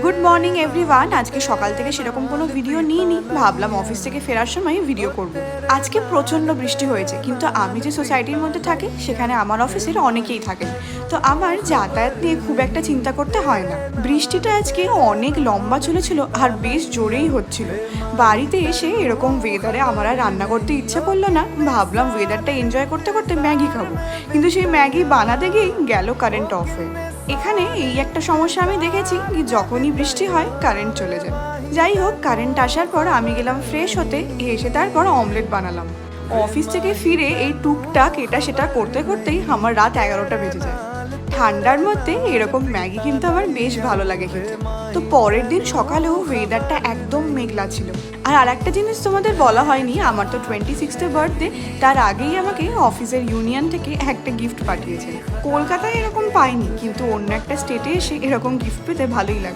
Good morning everyone. আজকে সকাল থেকে সেরকম কোনো ভিডিও নিইনি, ভাবলাম অফিস থেকে ফেরার সময় ভিডিও করব। আজকে প্রচণ্ড বৃষ্টি হয়েছে, কিন্তু আমি যে সোসাইটির মধ্যে থাকি সেখানে আমার অফিসের অনেকেই থাকেন, তো আমার যাতায়াত নিয়ে খুব একটা চিন্তা করতে হয় না। বৃষ্টিটা আজকে অনেক লম্বা চলেছিল আর বেশ জোরেই হচ্ছিল। বাড়িতে এসে এরকম ওয়েদারে আমার আর রান্না করতে ইচ্ছে করলো না, ভাবলাম ওয়েদারটা এনজয় করতে করতে ম্যাগি খাবো, কিন্তু সেই ম্যাগি বানাতে গিয়েই গেল কারেন্ট অফ হয়ে। এখানে এই একটা সমস্যা আমি দেখেছি কি যখনই বৃষ্টি হয় কারেন্ট চলে যায়। যাই হোক, কারেন্ট আসার পর আমি গেলাম ফ্রেশ হতে, এসে তারপর অমলেট বানালাম। অফিস থেকে ফিরে এই টুকটাক এটা সেটা করতে করতেই আমার রাত 11টা বেজে যায়। ঠান্ডার মধ্যে এরকম ম্যাগি কিন্তু আমার বেশ ভালো লাগে খেতে। তো পরের দিন সকালেও ওয়েদারটা একদম মেঘলা ছিল। আর একটা জিনিস তোমাদের বলা হয়নি, আমার তো 26th বার্থডে, তার আগেই আমাকে অফিসের ইউনিয়ন থেকে একটা গিফট পাঠিয়েছে। কলকাতায় এরকম পাইনি, কিন্তু অন্য একটা স্টেটে এসে এরকম গিফট পেতে ভালোই লাগে।